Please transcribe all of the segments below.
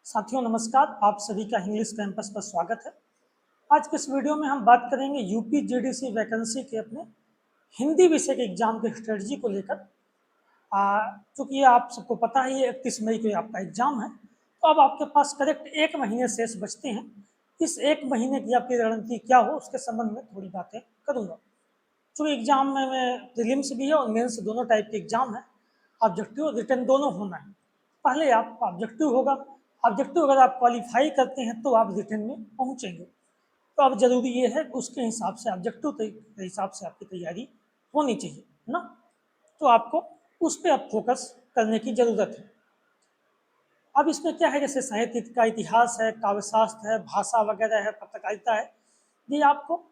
साथियों नमस्कार, आप सभी का इंग्लिश कैंपस पर स्वागत है। आज के इस वीडियो में हम बात करेंगे यूपी जीडीसी वैकेंसी के अपने हिंदी विषय के एग्जाम के स्ट्रेटजी को लेकर। चूंकि आप सबको पता ही है 31 मई को आपका एग्जाम है, तो अब आपके पास करेक्ट एक महीने शेष बचते हैं। इस एक महीने की आपकी रणनीति क्या हो उसके संबंध में थोड़ी बातें करूँगा। चूँकि एग्जाम में प्रीलिम्स भी है और मेंस दोनों टाइप के एग्जाम है, ऑब्जेक्टिव और रिटन दोनों होना है। पहले आप ऑब्जेक्टिव होगा, ऑब्जेक्टिव अगर आप क्वालिफाई करते हैं तो आप रिटन में पहुंचेंगे। तो अब जरूरी ये है कि उसके हिसाब से ऑब्जेक्टिव के हिसाब से आपकी तैयारी होनी चाहिए, है ना। तो आपको उस पर अब फोकस करने की ज़रूरत है। अब इसमें क्या है, जैसे साहित्य का इतिहास है, काव्यशास्त्र है, भाषा वगैरह है, पत्रकारिता है, ये आपको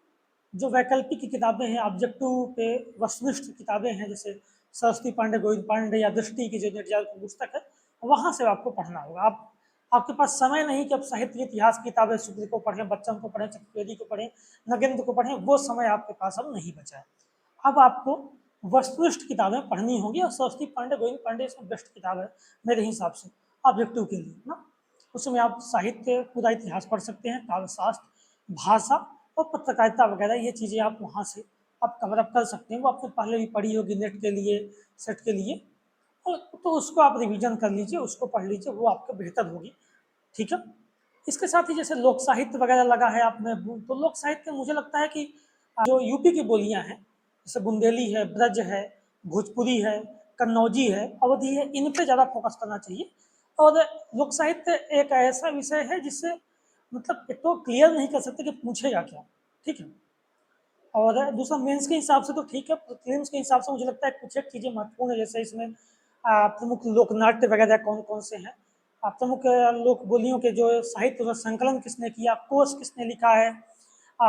जो वैकल्पिक की किताबें हैं, ऑब्जेक्टिव पे वस्तुनिष्ठ किताबें हैं, जैसे सरस्वती पांडे, गोविंद पांडे या दृष्टि की जो निर्जाल की पुस्तक है, वहाँ से आपको पढ़ना होगा। आप आपके पास समय नहीं कि आप साहित्य इतिहास की किताबें शुक्ल को पढ़ें, बच्चन को पढ़ें, चतुर्वेदी को पढ़ें, नगेंद्र को पढ़ें, वो समय आपके पास अब नहीं बचा है। अब आपको वस्तुनिष्ठ किताबें पढ़नी होंगी और सरस्वती पांडे, गोविंद पांडे इसमें बेस्ट किताब है मेरे हिसाब से ऑब्जेक्टिव के लिए ना। उसमें आप साहित्य पूरा इतिहास पढ़ सकते हैं, काव्यशास्त्र, भाषा और पत्रकारिता वगैरह ये चीज़ें आप वहाँ से आप कवर अप कर सकते हैं। वो आपने पहले भी पढ़ी होगी नेट के लिए, सेट के लिए, तो उसको आप रिवीजन कर लीजिए, उसको पढ़ लीजिए, वो आपको बेहतर होगी। ठीक है। इसके साथ ही जैसे लोक साहित्य वगैरह लगा है आप में, तो लोक साहित्य में मुझे लगता है कि जो यूपी की बोलियां हैं, जैसे बुंदेली है, ब्रज है, भोजपुरी है, कन्नौजी है, अवधी है, इन पे ज़्यादा फोकस करना चाहिए। और लोक साहित्य एक ऐसा विषय है जिससे मतलब एक तो क्लियर नहीं कर सकते कि पूछेगा क्या। ठीक है। और दूसरा मेंस के हिसाब से तो ठीक है, प्रीलिम्स के हिसाब से मुझे लगता है कुछ एक चीज़ें महत्वपूर्ण है, जैसे इसमें प्रमुख लोकनाट्य वगैरह कौन कौन से हैं, प्रमुख लोक बोलियों के जो साहित्य का संकलन किसने किया, कोश किसने लिखा है,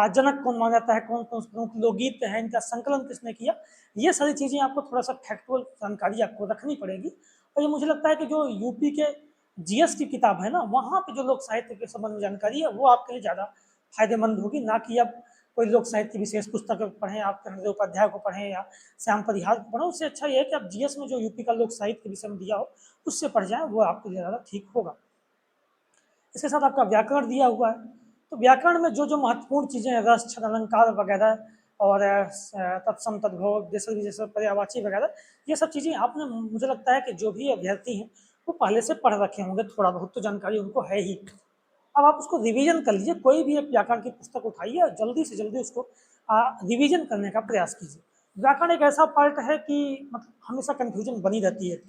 जनक कौन माना जाता है, कौन कौन प्रमुख लोकगीत है, इनका संकलन किसने किया, ये सारी चीज़ें आपको थोड़ा सा फैक्चुअल जानकारी आपको रखनी पड़ेगी। और ये मुझे लगता है कि जो यूपी के जीएस की किताब है ना, वहाँ पे जो लोक साहित्य के संबंध में जानकारी है वो आपके लिए ज़्यादा फायदेमंद होगी, ना कि अब कोई लोक साहित्य विशेष पुस्तक पढ़ें, आप कृष्णदेव उपाध्याय को पढ़ें या श्याम परिहार को पढ़ें। उससे अच्छा ये है कि आप जीएस में जो यूपी का लोक साहित्य के विषय में दिया हो उससे पढ़ जाएं, वो आपके लिए ज़्यादा ठीक होगा। इसके साथ आपका व्याकरण दिया हुआ है, तो व्याकरण में जो जो महत्वपूर्ण चीज़ें हैं, रस, छंद, अलंकार वगैरह, और तत्सम, तद्भव, देशज विशेषण, पर्यायवाची वगैरह, ये सब चीज़ें आपने, मुझे लगता है कि जो भी अभ्यर्थी हैं वो पहले से पढ़ रखे होंगे, थोड़ा बहुत तो जानकारी उनको है ही। अब आप उसको रिवीजन कर लीजिए, कोई भी एक व्याकरण की पुस्तक उठाइए और जल्दी से जल्दी उसको रिवीजन करने का प्रयास कीजिए। व्याकरण एक ऐसा पार्ट है कि मतलब हमेशा कन्फ्यूजन बनी रहती है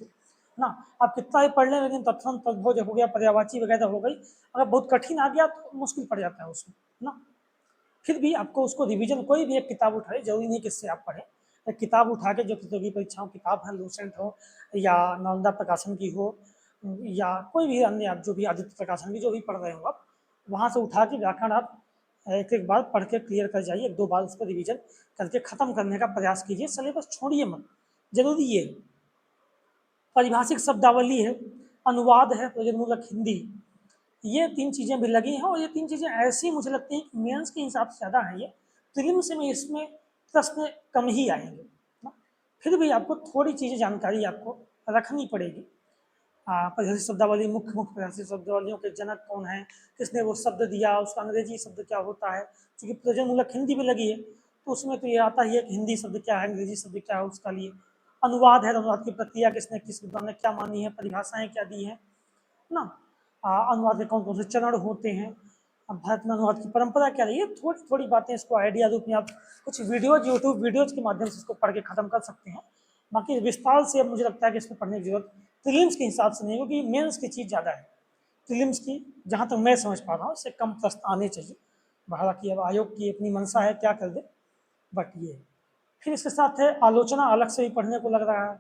ना। आप कितना ही पढ़ लें, लेकिन तत्सम, तद्भव जब हो गया, पर्यायवाची वगैरह हो गई, अगर बहुत कठिन आ गया तो मुश्किल पड़ जाता है उसमें ना। फिर भी आपको उसको रिवीजन, कोई भी एक किताब उठाए, जरूरी नहीं कि इससे आप पढ़ें, एक किताब उठा के जो प्रतियोगी परीक्षाओं की किताब है, लूसेंट हो या नालंदा प्रकाशन की हो या कोई भी अन्य, आप जो भी आदित्य प्रकाशन की जो भी पढ़ रहे हो आप, वहाँ से उठा के व्याकरण आप एक एक बार पढ़ के क्लियर कर जाइए, एक दो बार उसको रिवीजन करके ख़त्म करने का प्रयास कीजिए, सिलेबस छोड़िए मत। जरूरी ये है, पारिभाषिक शब्दावली है, अनुवाद है, प्रयोजनमूलक हिंदी, ये तीन चीज़ें भी लगी हैं। और ये तीन चीज़ें ऐसी मुझे लगती हैं कि मेंस के हिसाब से ज़्यादा हैं, ये प्रीलिम्स में इसमें प्रश्न कम ही आएंगे ना। फिर भी आपको थोड़ी चीज़ें जानकारी आपको रखनी पड़ेगी। परिभाषिक शब्दावली, मुख्य मुख्य परिभाषिक शब्दावलियों के जनक कौन है, किसने वो शब्द दिया, उसका अंग्रेजी शब्द क्या होता है, क्योंकि प्रयोजनमूलक हिंदी भी लगी है तो उसमें तो ये आता ही है कि हिंदी शब्द क्या है, अंग्रेजी शब्द क्या है उसका लिए। अनुवाद है, अनुवाद की प्रक्रिया किसने, किस विद्वान ने क्या मानी है, परिभाषाएं क्या दी हैं ना। अनुवाद के कौन कौन से चरण होते हैं, अब भारत में अनुवाद की परंपरा क्या रही है, थोड़ी थोड़ी बातें इसको आइडिया रूप में आप कुछ वीडियोज, यूट्यूब वीडियोज के माध्यम से इसको पढ़ के खत्म कर सकते हैं। बाकी विस्तार से अब मुझे लगता है कि इसको पढ़ने की जरूरत प्रीलिम्स के हिसाब से नहीं, क्योंकि मेंस की चीज़ ज़्यादा है। प्रीलिम्स की जहाँ तक मैं समझ पा रहा हूँ इससे कम प्रश्न आने चाहिए। हालांकि अब आयोग की अपनी मंशा है, क्या कर दे, बट ये है। फिर इसके साथ है आलोचना, अलग से ही पढ़ने को लग रहा है।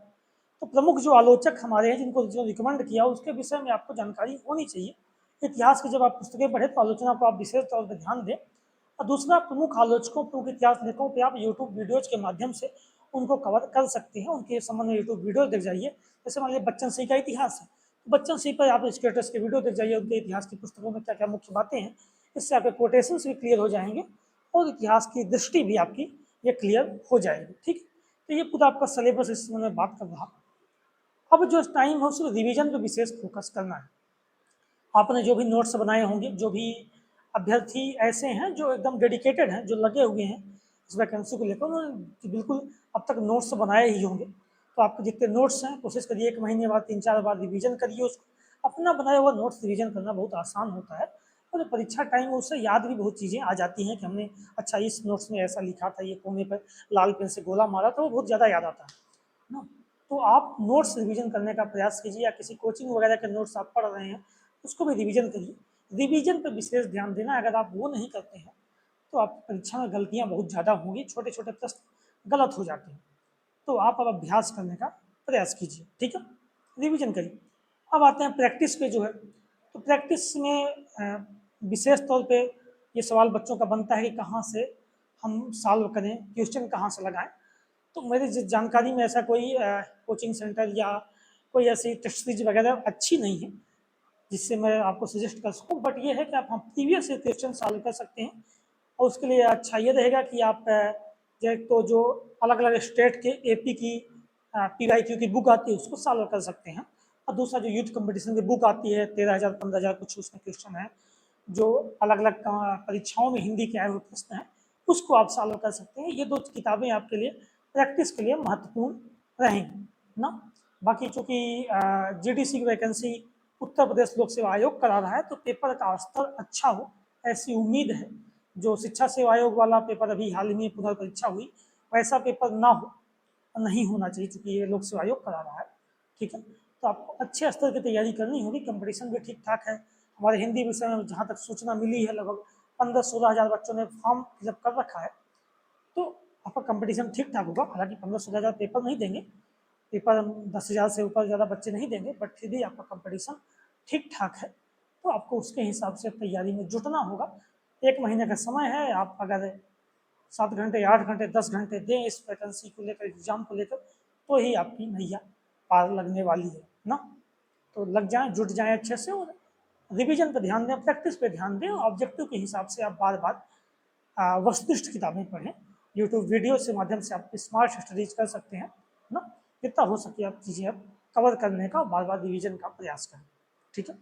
तो प्रमुख जो आलोचक हमारे हैं, जिनको जो रिकमेंड किया उसके विषय में आपको जानकारी होनी चाहिए। इतिहास की जब आप पुस्तकें पढ़ें तो आलोचना को आप विशेष तौर पर ध्यान दें। और दूसरा, प्रमुख आलोचकों, प्रमुख इतिहास लेखकों पे आप यूट्यूब वीडियोज के माध्यम से उनको कवर कर सकते हैं, उनके संबंध में यूट्यूब वीडियो देख जाइए। जैसे मान लीजिए बच्चन सिंह का इतिहास है, तो बच्चन सिंह पर आप स्टेटस के वीडियो देख जाइए, उनके इतिहास की पुस्तकों में क्या क्या मुख्य बातें हैं, इससे आपके कोटेशन भी क्लियर हो जाएंगे और इतिहास की दृष्टि भी आपकी ये क्लियर हो जाएगी। ठीक है। तो ये पूरा आपका सिलेबस इस समय में बात कर रहा। अब जो टाइम है उसको रिवीजन पे विशेष फोकस करना है। आपने जो भी नोट्स बनाए होंगे, जो भी अभ्यर्थी ऐसे हैं जो एकदम डेडिकेटेड हैं, जो लगे हुए हैं इस वैकेंसी को लेकर, उन्होंने बिल्कुल अब तक नोट्स बनाए ही होंगे। तो आपके जितने नोट्स हैं कोशिश करिए 1 महीने बाद 3-4 बार रिवीजन करिए उसको। अपना बनाया हुआ नोट्स रिवीजन करना बहुत आसान होता है, और परीक्षा टाइम में उससे याद भी बहुत चीज़ें आ जाती हैं कि हमने अच्छा इस नोट्स में ऐसा लिखा था, ये कोने पर लाल पेन से गोला मारा था, वो बहुत ज़्यादा याद आता है ना। तो आप नोट्स रिवीजन करने का प्रयास कीजिए, या किसी कोचिंग वगैरह के नोट्स आप पढ़ रहे हैं उसको भी रिवीजन करिए। रिवीजन पर विशेष ध्यान देना, अगर आप वो नहीं करते हैं तो आप परीक्षा में गलतियाँ बहुत ज़्यादा होंगी, छोटे छोटे प्रश्न गलत हो जाते हैं। तो आप अब अभ्यास करने का प्रयास कीजिए, ठीक है, रिवीजन करिए। अब आते हैं प्रैक्टिस पे जो है, तो प्रैक्टिस में विशेष तौर पे ये सवाल बच्चों का बनता है कि कहाँ से हम सॉल्व करें, क्वेश्चन कहाँ से लगाएं। तो मेरी जानकारी में ऐसा कोई कोचिंग सेंटर या कोई ऐसी टेस्ट सीरीज वगैरह अच्छी नहीं है जिससे मैं आपको सजेस्ट कर सकूं, बट ये है कि आप हम प्रीवियस से क्वेश्चन सॉल्व कर सकते हैं। और उसके लिए अच्छा ये रहेगा कि आप जो अलग अलग स्टेट के एपी की PYQ की बुक आती है उसको सॉल्व कर सकते हैं। और दूसरा जो यूथ कंपटीशन की बुक आती है 13,000 15,000 कुछ उसमें क्वेश्चन है, जो अलग अलग परीक्षाओं में हिंदी के आए हुए प्रश्न हैं, उसको आप सॉल्व कर सकते हैं। ये 2 किताबें आपके लिए प्रैक्टिस के लिए महत्वपूर्ण रहेंगी ना। बाकी चूँकि GDC की वैकेंसी उत्तर प्रदेश लोक सेवा आयोग करा रहा है, तो पेपर का स्तर अच्छा हो ऐसी उम्मीद है। जो शिक्षा सेवा आयोग वाला पेपर अभी हाल ही में पुनर्परीक्षा हुई, वैसा पेपर ना हो, नहीं होना चाहिए, चूँकि ये लोक सेवा आयोग करा रहा है, ठीक है। तो आपको अच्छे स्तर की तैयारी करनी होगी, कंपटीशन भी ठीक ठाक है। हमारे हिंदी विषय में जहाँ तक सूचना मिली है, लगभग 15-16 हज़ार बच्चों ने फॉर्म फिलअप कर रखा है। तो आपका कंपटीशन ठीक ठाक होगा, हालांकि 15-16 हज़ार पेपर नहीं देंगे, पेपर 10,000 से ऊपर ज़्यादा बच्चे नहीं देंगे, बट फिर भी आपका कंपटीशन ठीक ठाक है। तो आपको उसके हिसाब से तैयारी में जुटना होगा। 1 महीने का समय है, आप अगर 7 घंटे 8 घंटे 10 घंटे दें इस वैकेंसी को लेकर, एग्जाम को लेकर, तो ही आपकी नैया पार लगने वाली है ना। तो लग जाएं, जुट जाएं अच्छे से, और रिवीजन पर ध्यान दें, प्रैक्टिस पे ध्यान दें, और ऑब्जेक्टिव के हिसाब से आप बार बार वस्तुनिष्ठ किताबें पढ़ें। यूट्यूब वीडियो के माध्यम से आप स्मार्ट स्टडीज कर सकते हैं ना। जितना हो सके आप चीज़ें आप कवर करने का बार बार रिवीजन का प्रयास करें, ठीक है।